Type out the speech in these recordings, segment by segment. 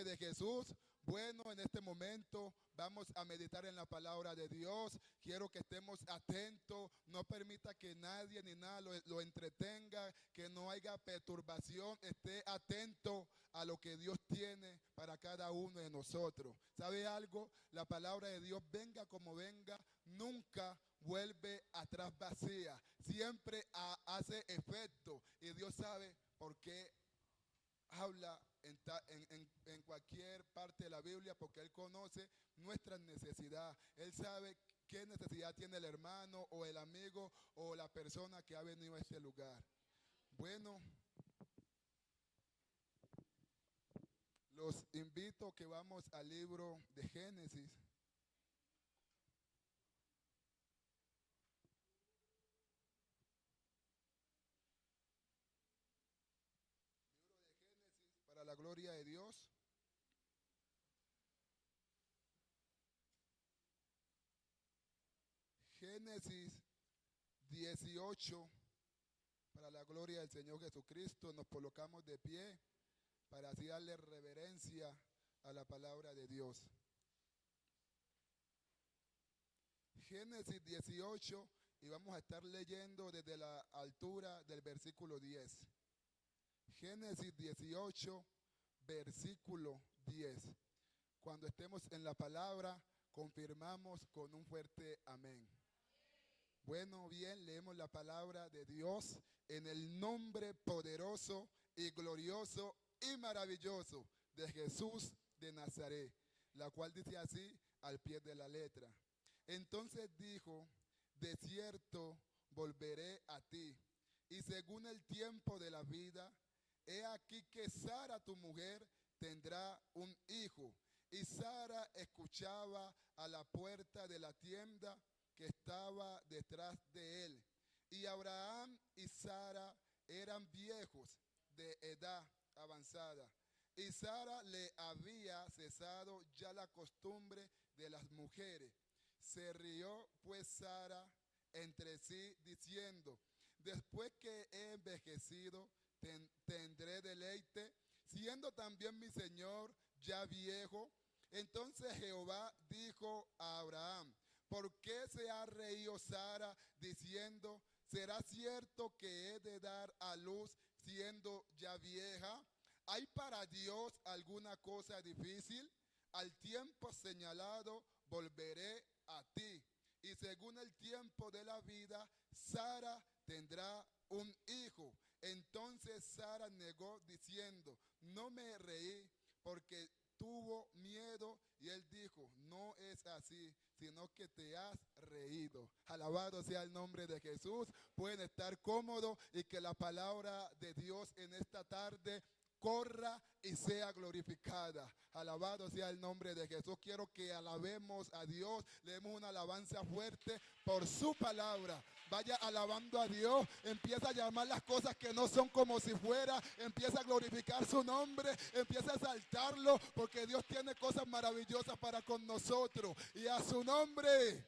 nombre de Jesús. Bueno, en este momento vamos a meditar en la palabra de Dios. Quiero que estemos atentos. No permita que nadie ni nada lo entretenga, que no haya perturbación. Esté atento a lo que Dios tiene para cada uno de nosotros. ¿Sabe algo? La palabra de Dios, venga como venga, nunca vuelve atrás vacía. Siempre hace efecto. Y Dios sabe por qué habla en cualquier parte de la Biblia, porque Él conoce nuestra necesidad. Él sabe qué necesidad tiene el hermano o el amigo o la persona que ha venido a este lugar. Bueno, los invito que vamos al libro de Génesis. Libro de Génesis, para la gloria de Dios. Génesis 18, para la gloria del Señor Jesucristo. Nos colocamos de pie para así darle reverencia a la palabra de Dios. Génesis 18, y vamos a estar leyendo desde la altura del versículo 10. Génesis 18, versículo 10. Cuando estemos en la palabra, confirmamos con un fuerte amén. Bueno, bien, leemos la palabra de Dios en el nombre poderoso y glorioso y maravilloso de Jesús de Nazaret, la cual dice así al pie de la letra. Entonces dijo, de cierto volveré a ti, y según el tiempo de la vida, he aquí que Sara tu mujer tendrá un hijo. Y Sara escuchaba a la puerta de la tienda que estaba detrás de él. Y Abraham y Sara eran viejos de edad avanzada. Y Sara le había cesado ya la costumbre de las mujeres. Se rió pues Sara entre sí diciendo, después que he envejecido, tendré deleite, siendo también mi Señor ya viejo. Entonces Jehová dijo a Abraham, ¿por qué se ha reído Sara diciendo, será cierto que he de dar a luz siendo ya vieja? ¿Hay para Dios alguna cosa difícil? Al tiempo señalado volveré a ti. Y según el tiempo de la vida, Sara tendrá un hijo. Entonces Sara negó diciendo, no me reí porque tuvo miedo, y él dijo, no es así, sino que te has reído. Alabado sea el nombre de Jesús. Pueden estar cómodos y que la palabra de Dios en esta tarde corra y sea glorificada. Alabado sea el nombre de Jesús. Quiero que alabemos a Dios. Le demos una alabanza fuerte por su palabra. Vaya alabando a Dios. Empieza a llamar las cosas que no son como si fuera. Empieza a glorificar su nombre. Empieza a exaltarlo, porque Dios tiene cosas maravillosas para con nosotros. Y a su nombre,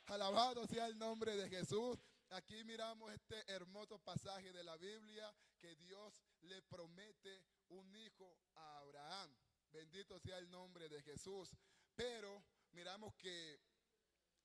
alabado sea el nombre de Jesús. Aquí miramos este hermoso pasaje de la Biblia, que Dios le promete un hijo a Abraham. Bendito sea el nombre de Jesús. Pero miramos que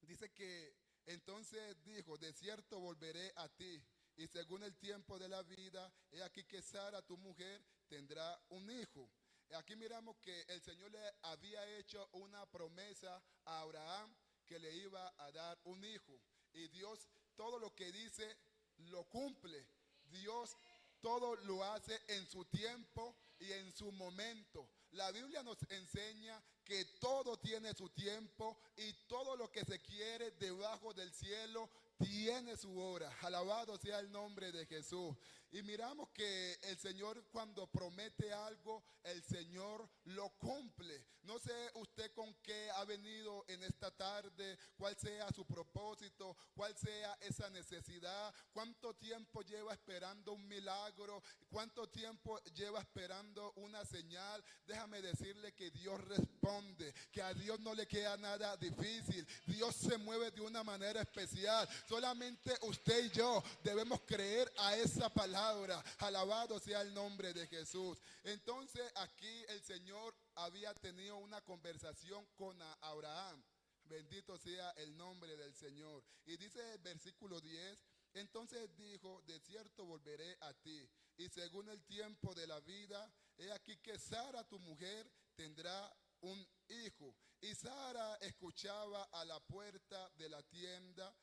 dice que entonces dijo, de cierto volveré a ti, y según el tiempo de la vida, he aquí que Sara tu mujer tendrá un hijo. Aquí miramos que el Señor le había hecho una promesa a Abraham, que le iba a dar un hijo. Y Dios todo lo que dice lo cumple. Dios todo lo hace en su tiempo y en su momento. La Biblia nos enseña que todo tiene su tiempo, y todo lo que se quiere debajo del cielo tiene su hora. Alabado sea el nombre de Jesús. Y miramos que el Señor, cuando promete algo, el Señor lo cumple. No sé usted con qué ha venido en esta tarde, cuál sea su propósito, cuál sea esa necesidad, cuánto tiempo lleva esperando un milagro, cuánto tiempo lleva esperando una señal. Déjame decirle que Dios responde, que a Dios no le queda nada difícil. Dios se mueve de una manera especial. Solamente usted y yo debemos creer a esa palabra. palabra. Alabado sea el nombre de Jesús. Entonces aquí el Señor había tenido una conversación con Abraham. Bendito sea el nombre del Señor. Y dice el versículo 10, entonces dijo, de cierto volveré a ti, y según el tiempo de la vida, he aquí que Sara tu mujer tendrá un hijo. Y Sara escuchaba a la puerta de la tienda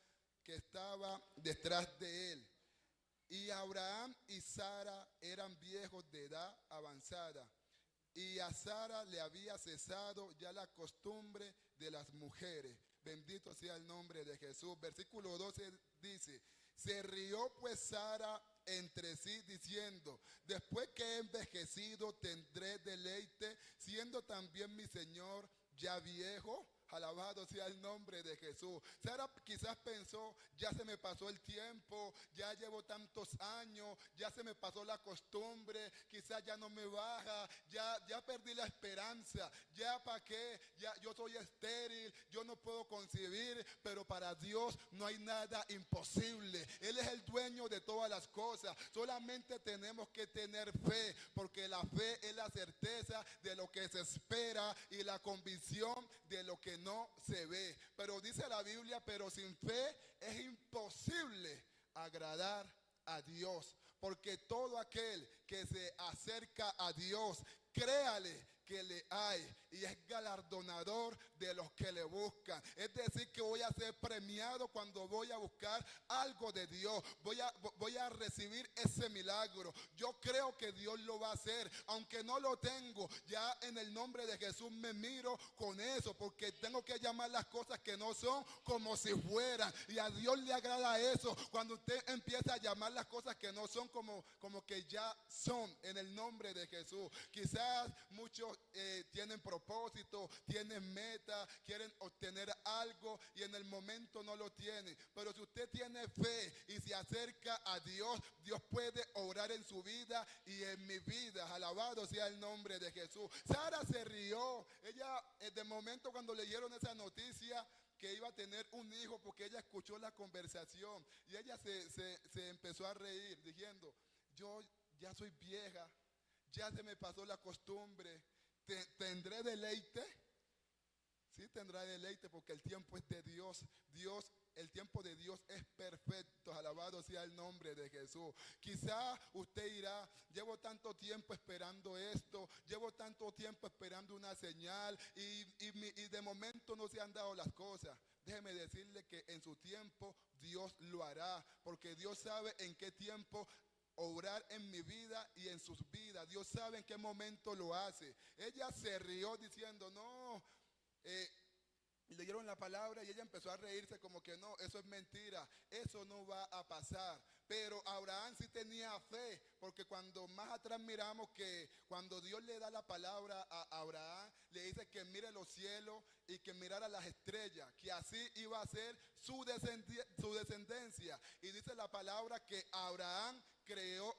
que estaba detrás de él. Y Abraham y Sara eran viejos de edad avanzada, y a Sara le había cesado ya la costumbre de las mujeres. Bendito sea el nombre de Jesús. Versículo 12 dice, se rió pues Sara entre sí diciendo, después que he envejecido tendré deleite, siendo también mi Señor ya viejo. Alabado sea el nombre de Jesús. Sara quizás pensó, ya se me pasó el tiempo, ya llevo tantos años, ya se me pasó la costumbre, quizás ya no me baja, ya perdí la esperanza, ya para qué, ya yo soy estéril, yo no puedo concebir, pero para Dios no hay nada imposible. Él es el dueño de todas las cosas. Solamente tenemos que tener fe, porque la fe es la certeza de lo que se espera y la convicción de lo que no se ve. Pero dice la Biblia, pero sin fe es imposible agradar a Dios, porque todo aquel que se acerca a Dios, créale que le hay y es galardonador de los que le buscan. Es decir, que voy a ser premiado cuando voy a buscar algo de Dios. Voy a recibir ese milagro. Yo creo que Dios lo va a hacer, aunque no lo tengo. Ya en el nombre de Jesús me miro con eso, porque tengo que llamar las cosas que no son como si fueran. Y a Dios le agrada eso, cuando usted empieza a llamar las cosas que no son como que ya son, en el nombre de Jesús. Quizás muchos tienen propósito, tienen meta, quieren obtener algo y en el momento no lo tienen. Pero si usted tiene fe y se acerca a Dios, Dios puede obrar en su vida y en mi vida. Alabado sea el nombre de Jesús. Sara se rió. Ella, de momento, cuando leyeron esa noticia que iba a tener un hijo, porque ella escuchó la conversación y ella se empezó a reír diciendo, yo ya soy vieja, ya se me pasó la costumbre, ¿tendré deleite? Sí, tendrá deleite, porque el tiempo es de Dios. El tiempo de Dios es perfecto. Alabado sea el nombre de Jesús. Quizá usted dirá, llevo tanto tiempo esperando esto, llevo tanto tiempo esperando una señal y de momento no se han dado las cosas. Déjeme decirle que en su tiempo Dios lo hará, porque Dios sabe en qué tiempo obrar en mi vida y en sus vidas. Dios sabe en qué momento lo hace. Ella se rió diciendo, no, leyeron la palabra y ella empezó a reírse como que no, eso es mentira, eso no va a pasar. Pero Abraham sí tenía fe, porque cuando más atrás miramos que cuando Dios le da la palabra a Abraham, le dice que mire los cielos y que mirara las estrellas, que así iba a ser su descendencia. Y dice la palabra que Abraham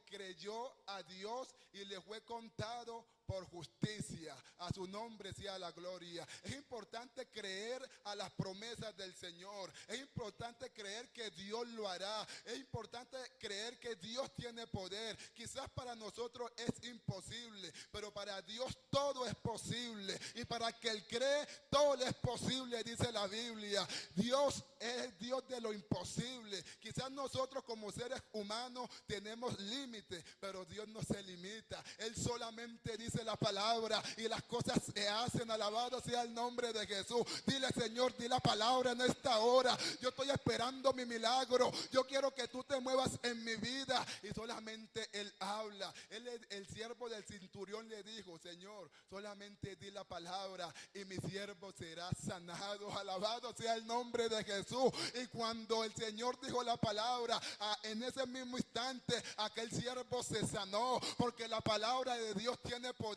creyó a Dios y le fue contado por justicia. A su nombre sea la gloria. Es importante creer a las promesas del Señor. Es importante creer que Dios lo hará. Es importante creer que Dios tiene poder. Quizás para nosotros es imposible, pero para Dios todo es posible. Y para el que Él cree, todo le es posible, dice la Biblia. Dios es el Dios de lo imposible. Quizás nosotros como seres humanos tenemos límites, pero Dios no se limita. Él solamente dice la palabra y las cosas se hacen. Alabado sea el nombre de Jesús. Dile, Señor, di la palabra en esta hora. Yo estoy esperando mi milagro. Yo quiero que tú te muevas en mi vida. Y solamente Él habla. El siervo del centurión le dijo, Señor, solamente di la palabra y mi siervo será sanado. Alabado sea el nombre de Jesús. Y cuando el Señor dijo la palabra, en ese mismo instante aquel siervo se sanó, porque la palabra de Dios tiene poder.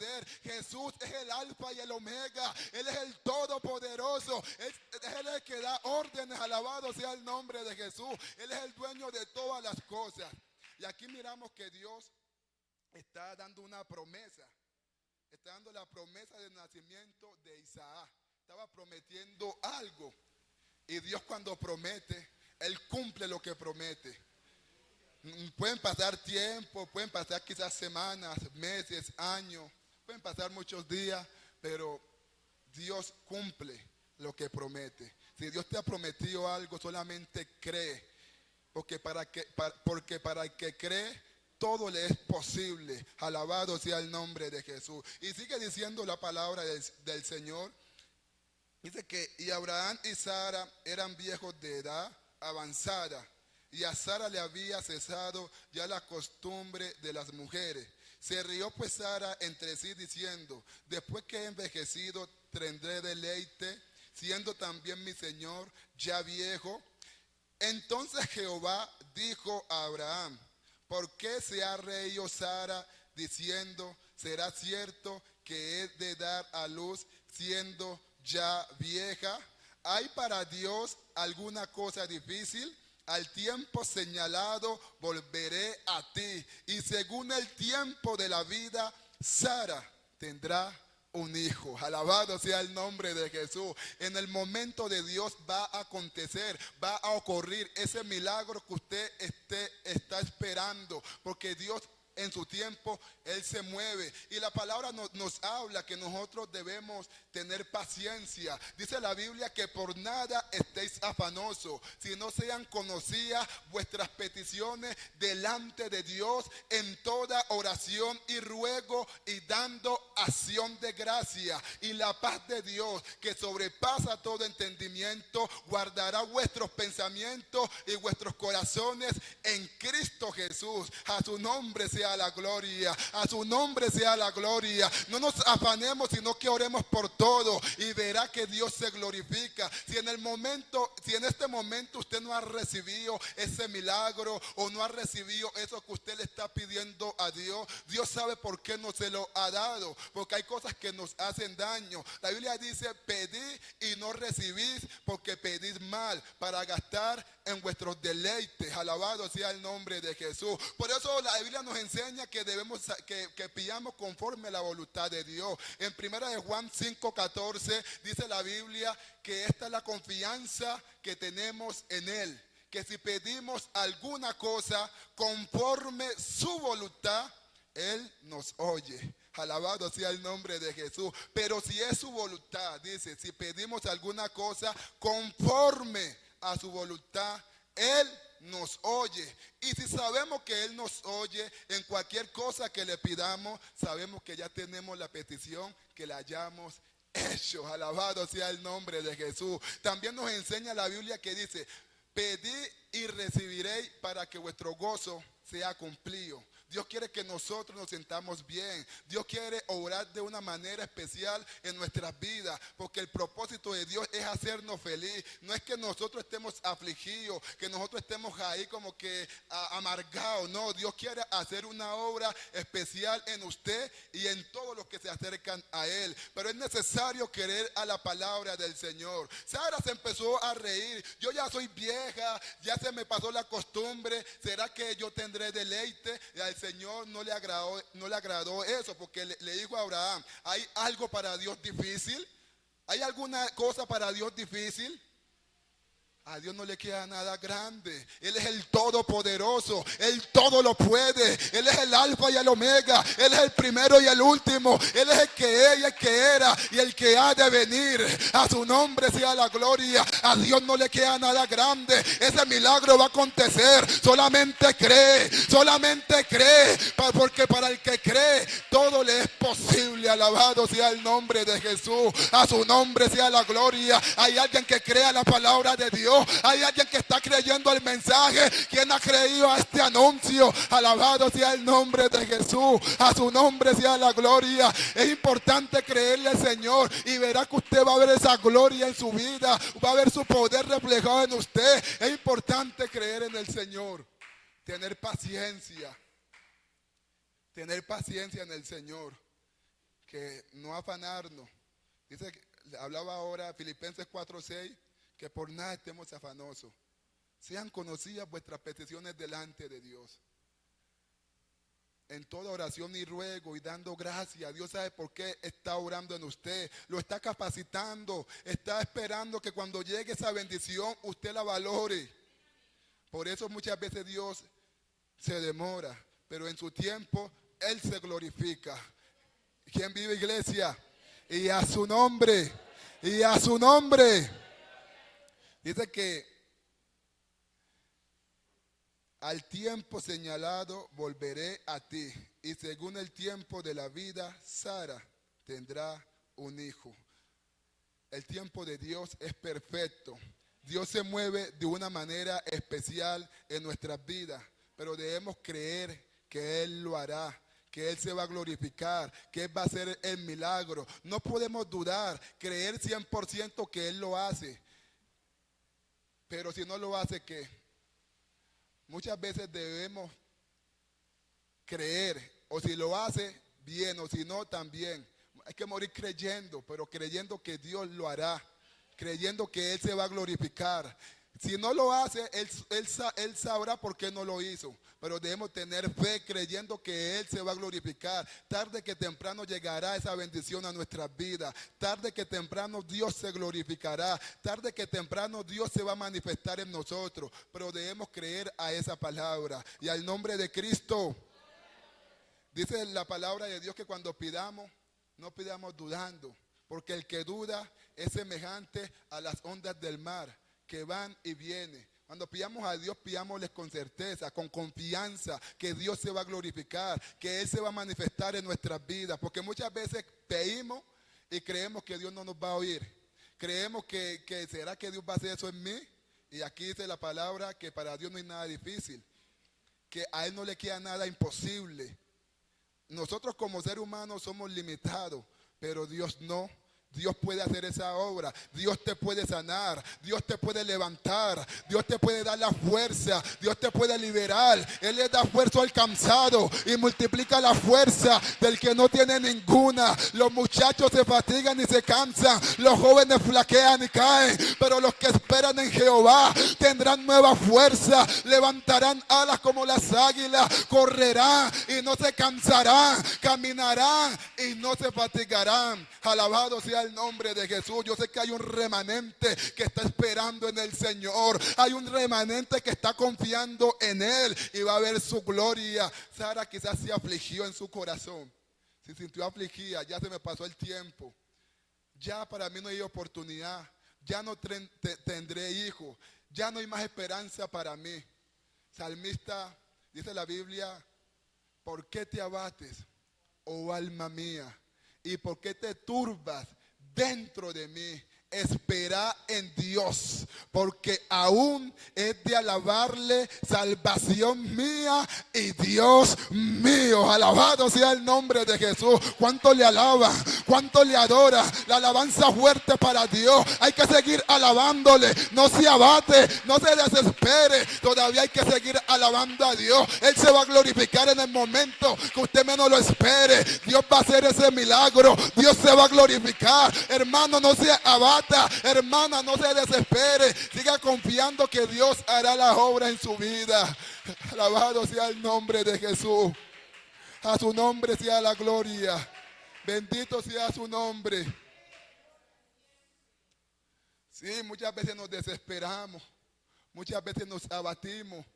Jesús es el alfa y el omega. Él es el todopoderoso. Él es el que da órdenes. Alabado sea el nombre de Jesús. Él es el dueño de todas las cosas. Y aquí miramos que Dios está dando una promesa. Está dando la promesa del nacimiento de Isaac. Estaba prometiendo algo. Y Dios, cuando promete, Él cumple lo que promete. Pueden pasar tiempo, pueden pasar quizás semanas, meses, años, pueden pasar muchos días, pero Dios cumple lo que promete. Si Dios te ha prometido algo, solamente cree, porque para el que cree, todo le es posible. Alabado sea el nombre de Jesús. Y sigue diciendo la palabra del Señor. Dice que y Abraham y Sara eran viejos de edad avanzada, y a Sara le había cesado ya la costumbre de las mujeres. Se rió pues Sara entre sí diciendo: después que he envejecido tendré deleite, siendo también mi señor ya viejo. Entonces Jehová dijo a Abraham: ¿por qué se ha reído Sara diciendo: será cierto que he de dar a luz siendo ya vieja? ¿Hay para Dios alguna cosa difícil? Al tiempo señalado volveré a ti, y según el tiempo de la vida, Sara tendrá un hijo. Alabado sea el nombre de Jesús. En el momento de Dios va a acontecer, va a ocurrir ese milagro que usted está esperando, porque Dios en su tiempo, Él se mueve. Y la palabra nos habla que nosotros debemos tener paciencia. Dice la Biblia que por nada estéis afanosos, si no sean conocidas vuestras peticiones delante de Dios en toda oración y ruego y dando acción de gracia. Y la paz de Dios, que sobrepasa todo entendimiento, guardará vuestros pensamientos y vuestros corazones en Cristo Jesús. A su nombre sea la gloria, a su nombre sea la gloria. No nos afanemos, sino que oremos por todo, y verá que Dios se glorifica. Si en este momento usted no ha recibido ese milagro, o no ha recibido eso que usted le está pidiendo a Dios, Dios sabe por qué no se lo ha dado, porque hay cosas que nos hacen daño. La Biblia dice: pedid y no recibís, porque pedís mal para gastar en vuestros deleites. Alabado sea el nombre de Jesús. Por eso la Biblia nos enseña que debemos que pidamos conforme a la voluntad de Dios. En 1 de Juan 5:14 dice la Biblia que esta es la confianza que tenemos en Él, que si pedimos alguna cosa conforme su voluntad, Él nos oye. Alabado sea el nombre de Jesús. Pero si es su voluntad, dice, si pedimos alguna cosa conforme a su voluntad, Él nos oye. Y si sabemos que Él nos oye en cualquier cosa que le pidamos, sabemos que ya tenemos la petición que la hayamos hecho. Alabado sea el nombre de Jesús. También nos enseña la Biblia que dice: pedid y recibiréis para que vuestro gozo sea cumplido. Dios quiere que nosotros nos sintamos bien. Dios quiere obrar de una manera especial en nuestras vidas, porque el propósito de Dios es hacernos feliz. No es que nosotros estemos afligidos, que nosotros estemos ahí como que amargados. No, Dios quiere hacer una obra especial en usted y en todos los que se acercan a Él. Pero es necesario querer a la palabra del Señor. Sara se empezó a reír: yo ya soy vieja, ya se me pasó la costumbre, ¿será que yo tendré deleite? Y al Señor no le agradó eso, porque le dijo a Abraham: ¿hay algo para Dios difícil? ¿Hay alguna cosa para Dios difícil? A Dios no le queda nada grande. Él es el todopoderoso. Él todo lo puede. Él es el alfa y el omega. Él es el primero y el último. Él es el que es y el que era y el que ha de venir. A su nombre sea la gloria. A Dios no le queda nada grande. Ese milagro va a acontecer. Solamente cree. Solamente cree. Porque para el que cree, todo le es posible. Alabado sea el nombre de Jesús. A su nombre sea la gloria. Hay alguien que crea la palabra de Dios. Hay alguien que está creyendo al mensaje. ¿Quién ha creído a este anuncio? Alabado sea el nombre de Jesús. A su nombre sea la gloria. Es importante creerle al Señor, y verá que usted va a ver esa gloria en su vida. Va a ver su poder reflejado en usted. Es importante creer en el Señor. Tener paciencia. Tener paciencia en el Señor. Que no afanarnos. Dice, hablaba ahora Filipenses 4:6. Que por nada estemos afanosos. Sean conocidas vuestras peticiones delante de Dios. En toda oración y ruego y dando gracias. Dios sabe por qué está orando en usted. Lo está capacitando. Está esperando que cuando llegue esa bendición usted la valore. Por eso muchas veces Dios se demora, pero en su tiempo Él se glorifica. ¿Quién vive, iglesia? Y a su nombre, y a su nombre. Dice que al tiempo señalado volveré a ti, y según el tiempo de la vida, Sara tendrá un hijo. El tiempo de Dios es perfecto. Dios se mueve de una manera especial en nuestras vidas, pero debemos creer que Él lo hará, que Él se va a glorificar, que Él va a hacer el milagro. No podemos dudar, creer 100% que Él lo hace. Pero si no lo hace, ¿qué? Muchas veces debemos creer, o si lo hace, bien, o si no, también. Hay que morir creyendo, pero creyendo que Dios lo hará, creyendo que Él se va a glorificar. Si no lo hace, él sabrá por qué no lo hizo. Pero debemos tener fe creyendo que Él se va a glorificar. Tarde que temprano llegará esa bendición a nuestras vidas. Tarde que temprano Dios se glorificará. Tarde que temprano Dios se va a manifestar en nosotros. Pero debemos creer a esa palabra. Y al nombre de Cristo. Dice la palabra de Dios que cuando pidamos, no pidamos dudando. Porque el que duda es semejante a las ondas del mar, que van y vienen. Cuando pidamos a Dios, pidámosles con certeza, con confianza, que Dios se va a glorificar, que Él se va a manifestar en nuestras vidas. Porque muchas veces pedimos y creemos que Dios no nos va a oír. Creemos que ¿será que Dios va a hacer eso en mí? Y aquí dice la palabra que para Dios no hay nada difícil, que a Él no le queda nada imposible. Nosotros como seres humanos somos limitados, pero Dios no. Dios puede hacer esa obra. Dios te puede sanar. Dios te puede levantar. Dios te puede dar la fuerza. Dios te puede liberar. Él le da fuerza al cansado y multiplica la fuerza del que no tiene ninguna. Los muchachos se fatigan y se cansan. Los jóvenes flaquean y caen. Pero los que esperan en Jehová tendrán nueva fuerza. Levantarán alas como las águilas. Correrán y no se cansarán. Caminarán y no se fatigarán. Alabado sea el nombre de Jesús. Yo sé que hay un remanente que está esperando en el Señor. Hay un remanente que está confiando en Él y va a ver su gloria. Sara quizás se afligió en su corazón. Se sintió afligida. Ya se me pasó el tiempo. Ya para mí no hay oportunidad. Ya no tendré hijo. Ya no hay más esperanza para mí. Salmista, dice la Biblia: ¿por qué te abates, oh alma mía? ¿Y por qué te turbas dentro de mí? Espera en Dios, porque aún es de alabarle, salvación mía y Dios mío. Alabado sea el nombre de Jesús. ¿Cuánto le alaba? ¿Cuánto le adora? La alabanza fuerte para Dios. Hay que seguir alabándole. No se abate, no se desespere. Todavía hay que seguir alabando a Dios. Él se va a glorificar en el momento que usted menos lo espere. Dios va a hacer ese milagro. Dios se va a glorificar. Hermano, no se abate. Hermana, no se desespere. Siga confiando que Dios hará la obra en su vida. Alabado sea el nombre de Jesús. A su nombre sea la gloria. Bendito sea su nombre. Sí, muchas veces nos desesperamos. Muchas veces nos abatimos.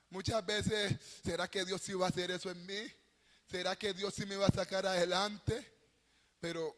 Muchas veces, ¿será que Dios sí va a hacer eso en mí? ¿Será que Dios sí me va a sacar adelante? Pero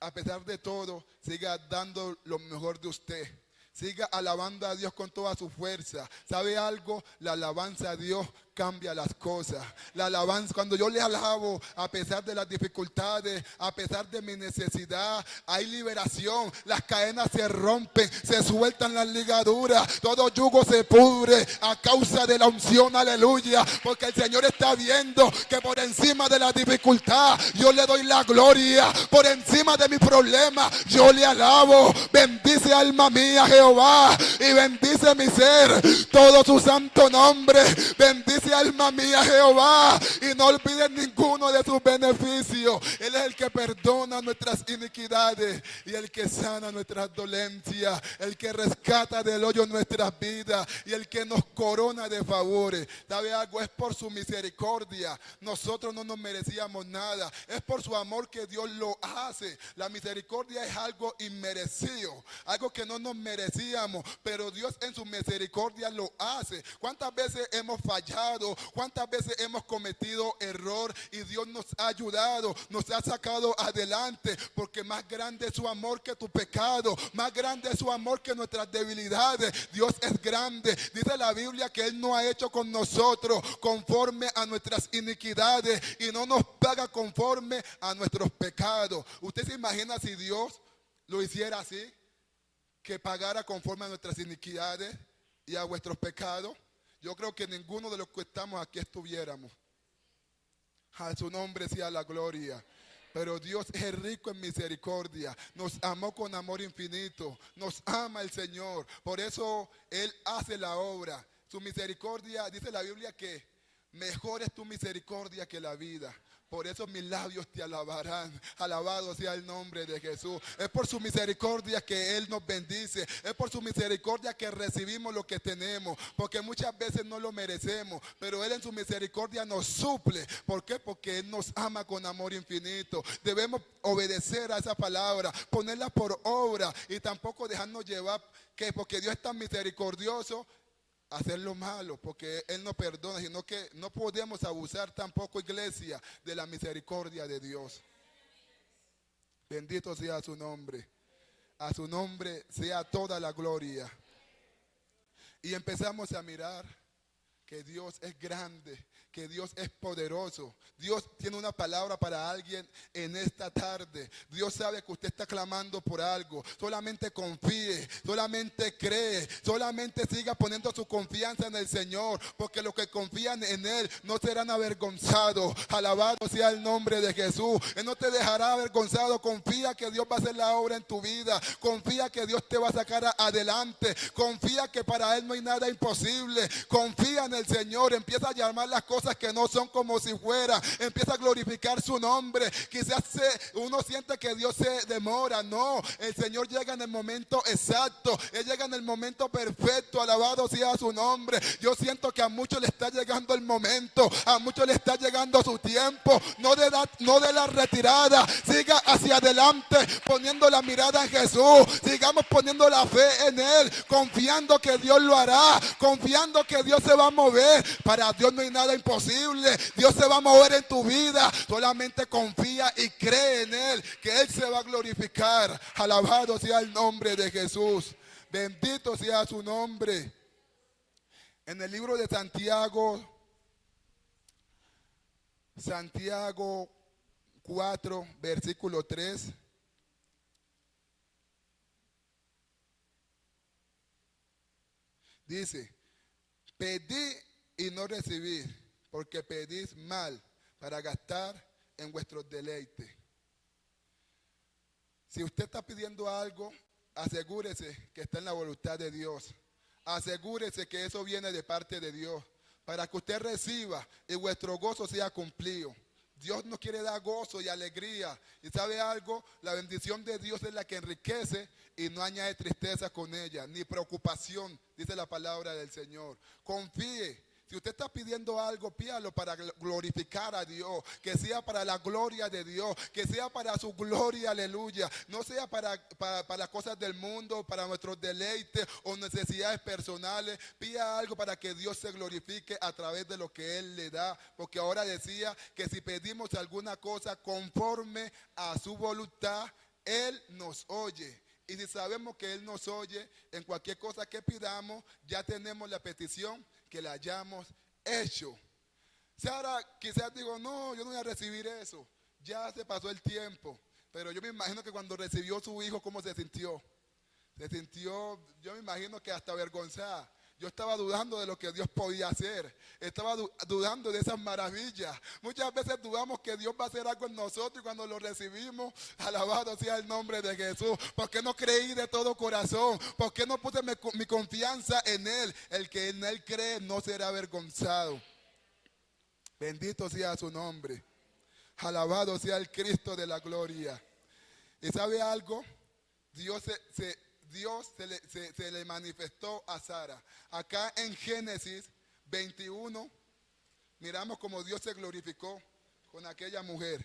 a pesar de todo, siga dando lo mejor de usted. Siga alabando a Dios con toda su fuerza. ¿Sabe algo? La alabanza a Dios cambia las cosas. La alabanza, cuando yo le alabo, a pesar de las dificultades, a pesar de mi necesidad, hay liberación. Las cadenas se rompen, se sueltan las ligaduras, todo yugo se pudre a causa de la unción, aleluya. Porque el Señor está viendo que por encima de la dificultad, yo le doy la gloria. Por encima de mi problema, yo le alabo. Bendice alma mía Jehová, y bendice mi ser todo su santo nombre. Bendice Bendice alma mía Jehová y no olvides ninguno de sus beneficios. Él es el que perdona nuestras iniquidades y el que sana nuestras dolencias, el que rescata del hoyo nuestras vidas y el que nos corona de favores. ¿Sabe algo? Es por su misericordia. Nosotros no nos merecíamos nada. Es por su amor que Dios lo hace. La misericordia es algo inmerecido, algo que no nos merecíamos, pero Dios en su misericordia lo hace. ¿Cuántas veces hemos fallado? ¿Cuántas veces hemos cometido error? Y Dios nos ha ayudado, nos ha sacado adelante, porque más grande es su amor que tu pecado, más grande es su amor que nuestras debilidades. Dios es grande. Dice la Biblia que Él no ha hecho con nosotros conforme a nuestras iniquidades y no nos paga conforme a nuestros pecados. ¿Usted se imagina si Dios lo hiciera así? Que pagara conforme a nuestras iniquidades y a vuestros pecados. Yo creo que ninguno de los que estamos aquí estuviéramos. A su nombre sea la gloria. Pero Dios es rico en misericordia. Nos amó con amor infinito. Nos ama el Señor. Por eso Él hace la obra. Su misericordia, dice la Biblia que mejor es tu misericordia que la vida. Por eso mis labios te alabarán. Alabado sea el nombre de Jesús. Es por su misericordia que Él nos bendice. Es por su misericordia que recibimos lo que tenemos. Porque muchas veces no lo merecemos. Pero Él en su misericordia nos suple. ¿Por qué? Porque Él nos ama con amor infinito. Debemos obedecer a esa palabra. Ponerla por obra. Y tampoco dejarnos llevar que porque Dios es tan misericordioso, hacer lo malo, porque Él no perdona, sino que no podemos abusar tampoco, iglesia, de la misericordia de Dios. Bendito sea su nombre. A su nombre sea toda la gloria. Y empezamos a mirar que Dios es grande, que Dios es poderoso. Dios tiene una palabra para alguien en esta tarde. Dios sabe que usted está clamando por algo. Solamente confíe, solamente cree, solamente siga poniendo su confianza en el Señor, porque los que confían en Él no serán avergonzados. Alabado sea el nombre de Jesús. Él no te dejará avergonzado. Confía que Dios va a hacer la obra en tu vida. Confía que Dios te va a sacar adelante. Confía que para Él no hay nada imposible. Confía en el Señor. Empieza a llamar las cosas que no son como si fuera. Empieza a glorificar su nombre. Quizás uno siente que Dios se demora. No, el Señor llega en el momento exacto. Él llega en el momento perfecto. Alabado sea su nombre. Yo siento que a muchos le está llegando el momento. A muchos le está llegando su tiempo. No de la retirada. Siga hacia adelante poniendo la mirada en Jesús. Sigamos poniendo la fe en Él. Confiando que Dios lo hará. Confiando que Dios se va a mover. Para Dios no hay nada imposible. Dios se va a mover en tu vida. Solamente confía y cree en Él, que Él se va a glorificar. Alabado sea el nombre de Jesús. Bendito sea su nombre. En el libro de Santiago 4, versículo 3. Dice: pedí y no recibí, porque pedís mal para gastar en vuestros deleites. Si usted está pidiendo algo, asegúrese que está en la voluntad de Dios. Asegúrese que eso viene de parte de Dios, para que usted reciba y vuestro gozo sea cumplido. Dios nos quiere dar gozo y alegría. ¿Y sabe algo? La bendición de Dios es la que enriquece y no añade tristeza con ella, ni preocupación, dice la palabra del Señor. Confíe. Si usted está pidiendo algo, pídalo para glorificar a Dios, que sea para la gloria de Dios, que sea para su gloria, aleluya. No sea para cosas del mundo, para nuestros deleites o necesidades personales. Pida algo para que Dios se glorifique a través de lo que Él le da. Porque ahora decía que si pedimos alguna cosa conforme a su voluntad, Él nos oye. Y si sabemos que Él nos oye, en cualquier cosa que pidamos, ya tenemos la petición que la hayamos hecho. Si ahora quizás digo, no, yo no voy a recibir eso. Ya se pasó el tiempo. Pero yo me imagino que cuando recibió su hijo, ¿cómo se sintió? Se sintió, yo me imagino que hasta avergonzada. Yo estaba dudando de lo que Dios podía hacer. Estaba dudando de esas maravillas. Muchas veces dudamos que Dios va a hacer algo en nosotros y cuando lo recibimos, alabado sea el nombre de Jesús. ¿Por qué no creí de todo corazón? ¿Por qué no puse mi confianza en Él? El que en Él cree no será avergonzado. Bendito sea su nombre. Alabado sea el Cristo de la gloria. ¿Y sabe algo? Dios se le manifestó a Sara. Acá en Génesis 21, miramos cómo Dios se glorificó con aquella mujer.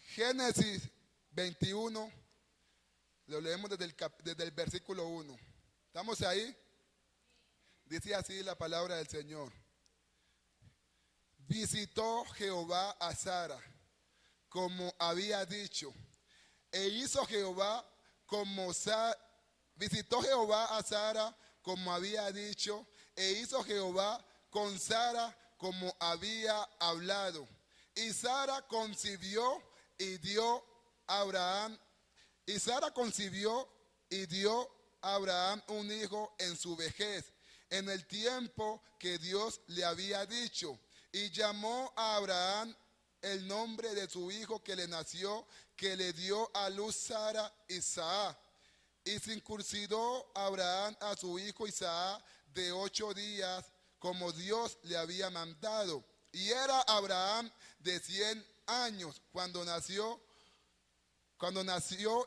Génesis 21, lo leemos desde el versículo 1. ¿Estamos ahí? Dice así la palabra del Señor. Visitó Jehová a Sara como había dicho, e hizo Jehová visitó Jehová a Sara como había dicho, e hizo Jehová con Sara como había hablado. Y Sara concibió y dio a Abraham, a Abraham un hijo en su vejez, en el tiempo que Dios le había dicho. Y llamó a Abraham el nombre de su hijo que le nació, que le dio a luz Sara, Isaac. Y circuncidó Abraham a su hijo Isaac de 8 días, como Dios le había mandado. Y era Abraham de 100 años cuando nació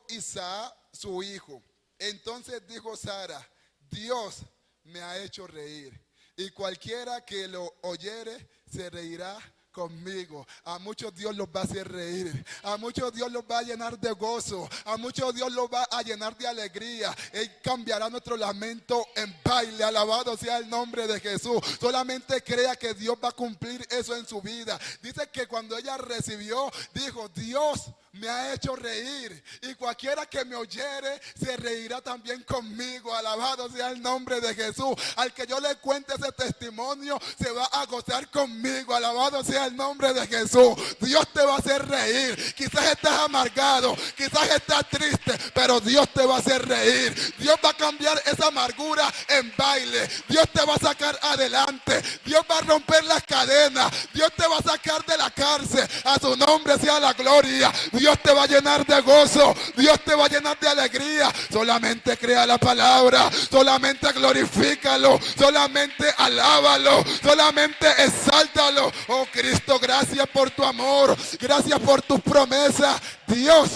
Isaac su hijo. Entonces dijo Sara: Dios me ha hecho reír, y cualquiera que lo oyere se reirá conmigo. A muchos Dios los va a hacer reír, a muchos Dios los va a llenar de gozo, a muchos Dios los va a llenar de alegría. Él cambiará nuestro lamento en baile. Alabado sea el nombre de Jesús. Solamente crea que Dios va a cumplir eso en su vida. Dice que cuando ella recibió, dijo: Dios me ha hecho reír, y cualquiera que me oyere se reirá también conmigo. Alabado sea el nombre de Jesús. Al que yo le cuente ese testimonio, se va a gozar conmigo. Alabado sea el nombre de Jesús. Dios te va a hacer reír. Quizás estás amargado, quizás estás triste, pero Dios te va a hacer reír. Dios va a cambiar esa amargura en baile. Dios te va a sacar adelante. Dios va a romper las cadenas. Dios te va a sacar de la cárcel. A su nombre sea la gloria. Dios te va a llenar de gozo, Dios te va a llenar de alegría. Solamente crea la palabra, solamente glorifícalo, solamente alábalo, solamente exáltalo. Oh Cristo, gracias por tu amor, gracias por tus promesas. Dios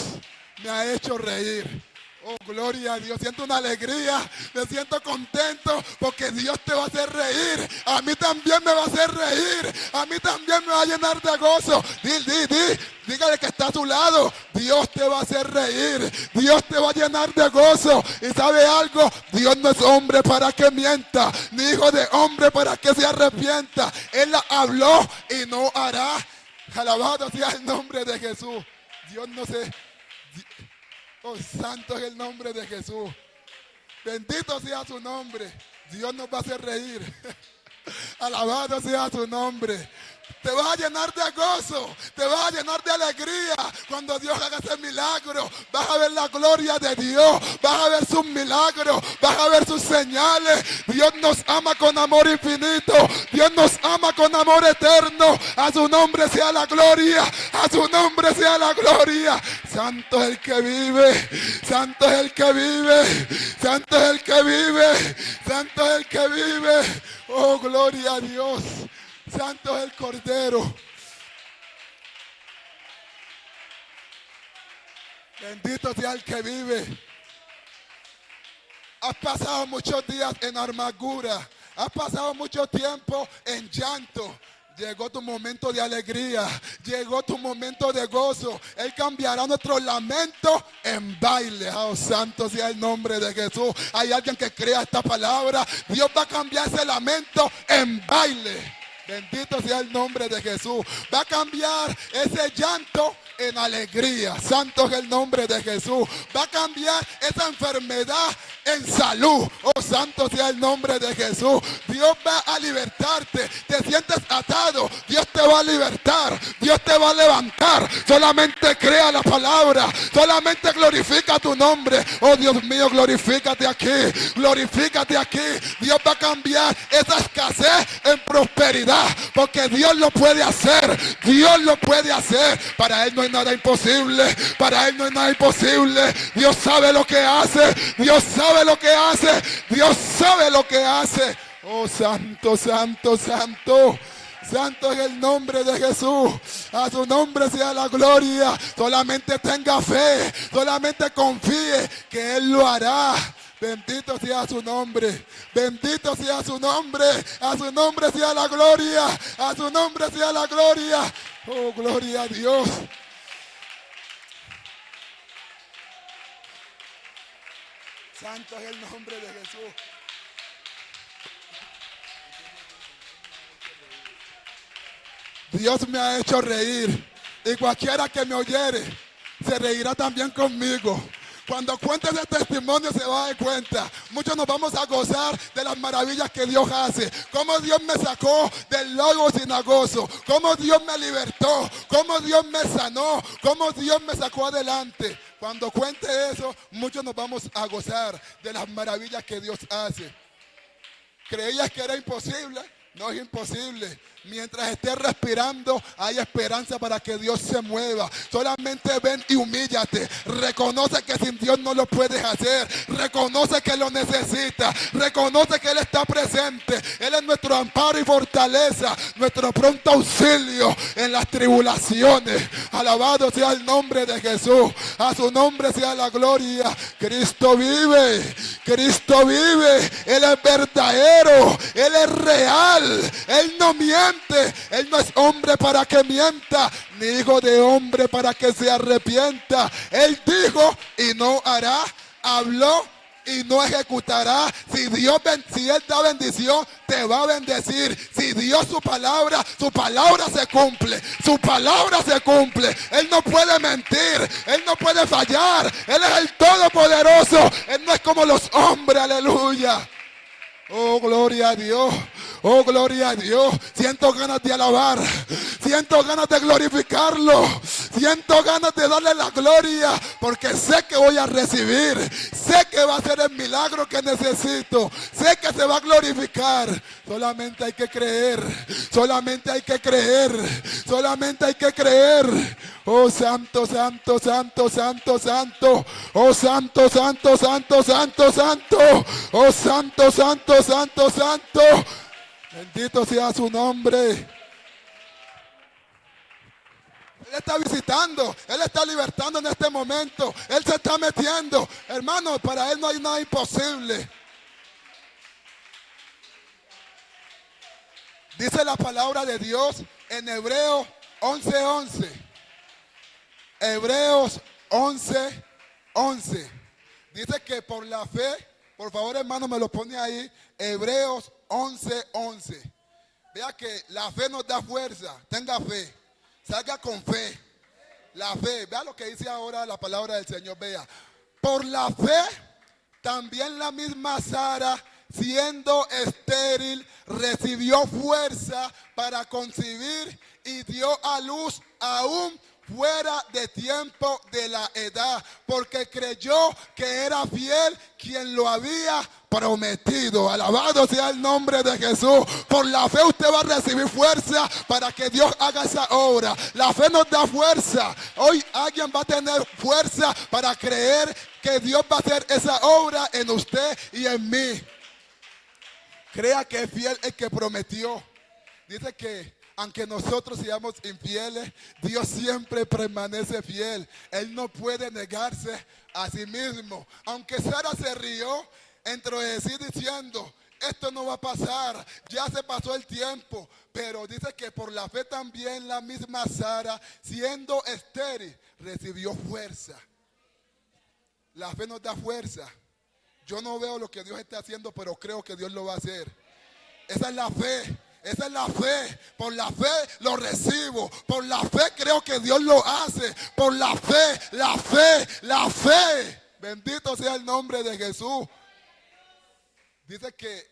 me ha hecho reír. Oh, gloria a Dios. Siento una alegría, me siento contento porque Dios te va a hacer reír. A mí también me va a hacer reír. A mí también me va a llenar de gozo. Dígale que está a tu lado: Dios te va a hacer reír. Dios te va a llenar de gozo. ¿Y sabe algo? Dios no es hombre para que mienta, ni hijo de hombre para que se arrepienta. Él habló y no hará. Alabado sea el nombre de Jesús. Dios no se... Oh, santo es el nombre de Jesús. Bendito sea su nombre. Dios nos va a hacer reír. Alabado sea su nombre. Te vas a llenar de gozo, te vas a llenar de alegría cuando Dios haga ese milagro. Vas a ver la gloria de Dios, vas a ver sus milagros, vas a ver sus señales. Dios nos ama con amor infinito, Dios nos ama con amor eterno. A su nombre sea la gloria, a su nombre sea la gloria. Santo es el que vive, santo es el que vive, santo es el que vive, santo es el que vive. Oh, gloria a Dios. Santo es el Cordero. Bendito sea el que vive. Has pasado muchos días en amargura. Has pasado mucho tiempo en llanto. Llegó tu momento de alegría, llegó tu momento de gozo. Él cambiará nuestro lamento en baile. Oh, santo sea el nombre de Jesús. Hay alguien que crea esta palabra. Dios va a cambiar ese lamento en baile. Bendito sea el nombre de Jesús. Va a cambiar ese llanto en alegría. Santo es el nombre de Jesús. Va a cambiar esa enfermedad en salud. Oh, santo sea el nombre de Jesús. Dios va a libertarte. Te sientes atado, Dios te va a libertar. Dios Dios te va a levantar. Solamente crea la palabra. Solamente glorifica tu nombre. Oh Dios mío, glorifícate aquí. Glorifícate aquí. Dios va a cambiar esa escasez en prosperidad. Porque Dios lo puede hacer. Dios lo puede hacer. Para Él no hay nada imposible. Para Él no hay nada imposible. Dios sabe lo que hace. Dios sabe lo que hace. Dios sabe lo que hace. Oh, santo, santo, santo. Santo es el nombre de Jesús. A su nombre sea la gloria. Solamente tenga fe. Solamente confíe que Él lo hará. Bendito sea su nombre. Bendito sea su nombre. A su nombre sea la gloria. A su nombre sea la gloria. Oh, gloria a Dios. Santo es el nombre de Jesús. Dios me ha hecho reír. Y cualquiera que me oyere se reirá también conmigo. Cuando cuente ese testimonio se va a dar cuenta. Muchos nos vamos a gozar de las maravillas que Dios hace. Cómo Dios me sacó del lodo cenagoso. Cómo Dios me libertó. Cómo Dios me sanó. Cómo Dios me sacó adelante. Cuando cuente eso, muchos nos vamos a gozar de las maravillas que Dios hace. ¿Creías que era imposible? No es imposible. Mientras estés respirando, hay esperanza para que Dios se mueva. Solamente ven y humíllate. Reconoce que sin Dios no lo puedes hacer. Reconoce que lo necesitas. Reconoce que Él está presente. Él es nuestro amparo y fortaleza. Nuestro pronto auxilio en las tribulaciones. Alabado sea el nombre de Jesús. A su nombre sea la gloria. Cristo vive. Cristo vive. Él es verdadero. Él es real. Él no miente. Él no es hombre para que mienta, ni hijo de hombre para que se arrepienta. Él dijo y no hará, habló y no ejecutará. Si Él da bendición, te va a bendecir. Si Dios su palabra se cumple. Su palabra se cumple. Él no puede mentir. Él no puede fallar. Él es el Todopoderoso. Él no es como los hombres, aleluya. Oh, gloria a Dios. Oh, gloria a Dios. Siento ganas de alabar. Siento ganas de glorificarlo. Siento ganas de darle la gloria. Porque sé que voy a recibir. Sé que va a ser el milagro que necesito. Sé que se va a glorificar. Solamente hay que creer. Solamente hay que creer. Solamente hay que creer. Oh, santo, santo, santo, santo, santo. Oh, santo, santo, santo, santo, santo. Oh, santo, santo, santo, santo. Bendito sea su nombre. Él está visitando. Él está libertando en este momento. Él se está metiendo. Hermano, para Él no hay nada imposible. Dice la palabra de Dios en Hebreos 11:11. Hebreos 11:11. Dice que por la fe, por favor hermano me lo pone ahí, Hebreos 11:11. Vea que la fe nos da fuerza. Tenga fe. Salga con fe. La fe. Vea lo que dice ahora la palabra del Señor. Vea. Por la fe, también la misma Sara, siendo estéril, recibió fuerza para concebir y dio a luz aún fuera de tiempo de la edad, porque creyó que era fiel quien lo había prometido. Alabado sea el nombre de Jesús. Por la fe usted va a recibir fuerza para que Dios haga esa obra. La fe nos da fuerza. Hoy alguien va a tener fuerza para creer que Dios va a hacer esa obra en usted y en mí. Crea que es fiel el que prometió. Dice que aunque nosotros seamos infieles, Dios siempre permanece fiel. Él no puede negarse a sí mismo. Aunque Sara se rió entre sí diciendo, esto no va a pasar, ya se pasó el tiempo. Pero dice que por la fe también la misma Sara, siendo estéril, recibió fuerza. La fe nos da fuerza. Yo no veo lo que Dios está haciendo, pero creo que Dios lo va a hacer. Esa es la fe. Esa es la fe. Por la fe lo recibo. Por la fe creo que Dios lo hace. Por la fe, la fe, la fe. Bendito sea el nombre de Jesús. Dice que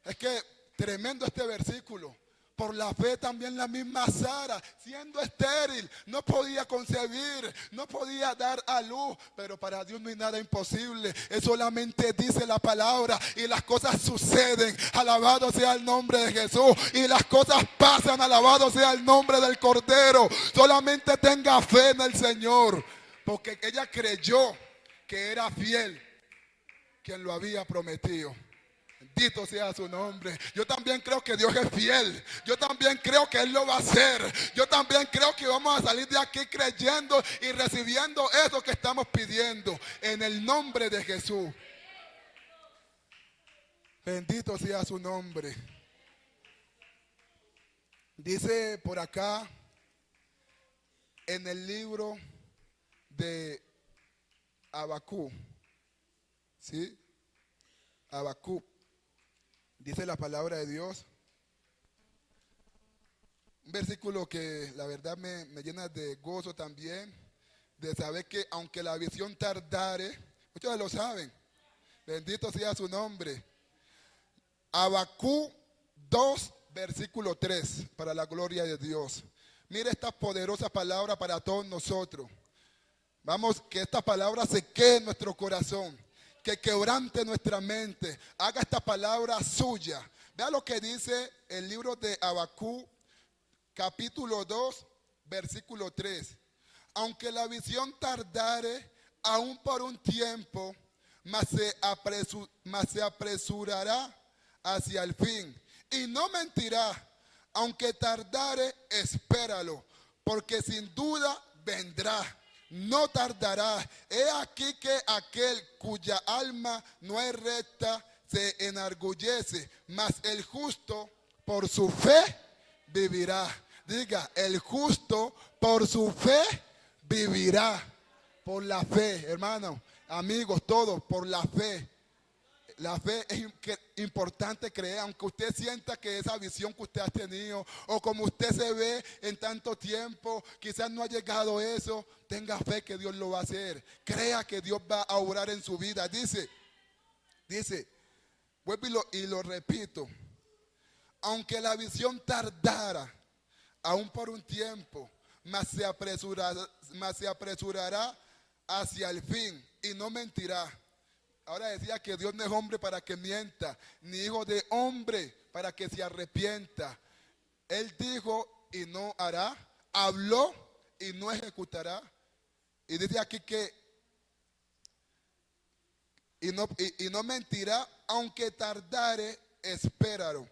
es que tremendo este versículo. Por la fe también la misma Sara, siendo estéril, no podía concebir, no podía dar a luz. Pero para Dios no hay nada imposible. Él solamente dice la palabra y las cosas suceden. Alabado sea el nombre de Jesús. Y las cosas pasan. Alabado sea el nombre del Cordero. Solamente tenga fe en el Señor. Porque ella creyó que era fiel quien lo había prometido. Bendito sea su nombre. Yo también creo que Dios es fiel. Yo también creo que Él lo va a hacer. Yo también creo que vamos a salir de aquí creyendo y recibiendo eso que estamos pidiendo. En el nombre de Jesús. Bendito sea su nombre. Dice por acá en el libro de Habacuc. ¿Sí? Habacuc. Dice la palabra de Dios. Un versículo que la verdad me llena de gozo también. De saber que aunque la visión tardare, muchos lo saben. Bendito sea su nombre. Habacuc 2, versículo 3, para la gloria de Dios. Mire esta poderosa palabra para todos nosotros. Vamos, que esta palabra se quede en nuestro corazón. Que quebrante nuestra mente, haga esta palabra suya. Vea lo que dice el libro de Habacuc, capítulo 2, versículo 3. Aunque la visión tardare aún por un tiempo, mas se apresurará hacia el fin. Y no mentirá, aunque tardare, espéralo, porque sin duda vendrá. No tardará. He aquí que aquel cuya alma no es recta se enorgullece, mas el justo por su fe vivirá. Diga, el justo por su fe vivirá. Por la fe, hermanos, amigos, todos, por la fe. La fe es importante creer, aunque usted sienta que esa visión que usted ha tenido o como usted se ve en tanto tiempo, quizás no ha llegado eso, tenga fe que Dios lo va a hacer. Crea que Dios va a obrar en su vida. Dice, vuelvo y lo repito, aunque la visión tardara, aún por un tiempo, mas se apresurará hacia el fin y no mentirá. Ahora decía que Dios no es hombre para que mienta, ni hijo de hombre para que se arrepienta. Él dijo y no hará, habló y no ejecutará. Y dice aquí que y no mentirá, aunque tardare, espéralo,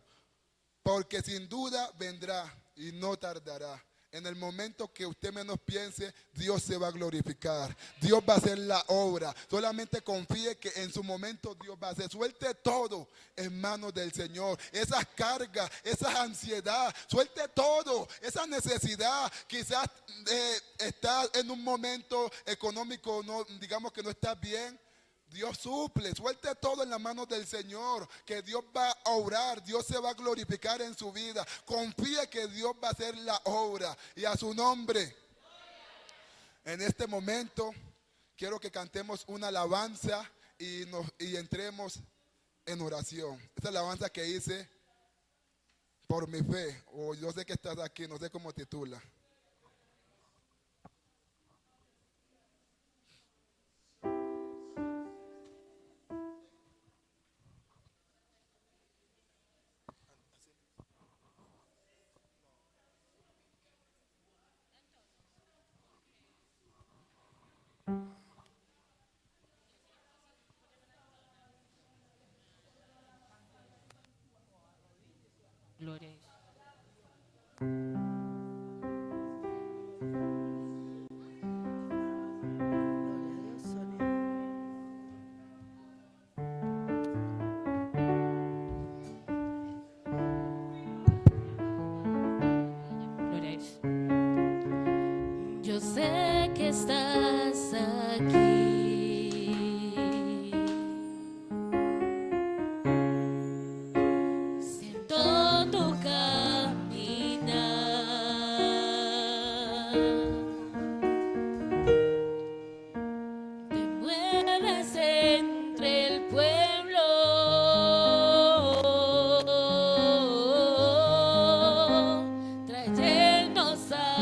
porque sin duda vendrá y no tardará. En el momento que usted menos piense, Dios se va a glorificar. Dios va a hacer la obra. Solamente confíe que en su momento Dios va a hacer. Suelte todo en manos del Señor. Esas cargas, esa ansiedad, suelte todo. Esa necesidad. Quizás está en un momento económico, no, digamos que no está bien. Dios suple, suelte todo en las manos del Señor, que Dios va a obrar, Dios se va a glorificar en su vida. Confíe que Dios va a hacer la obra y a su nombre. En este momento quiero que cantemos una alabanza y entremos en oración. Esta alabanza que hice por mi fe, o yo sé que estás aquí, no sé cómo titula. Gloria a Dios. Gloria a Dios. Yo sé que estás aquí. Siento tu caminar. Te mueves entre el pueblo. cosas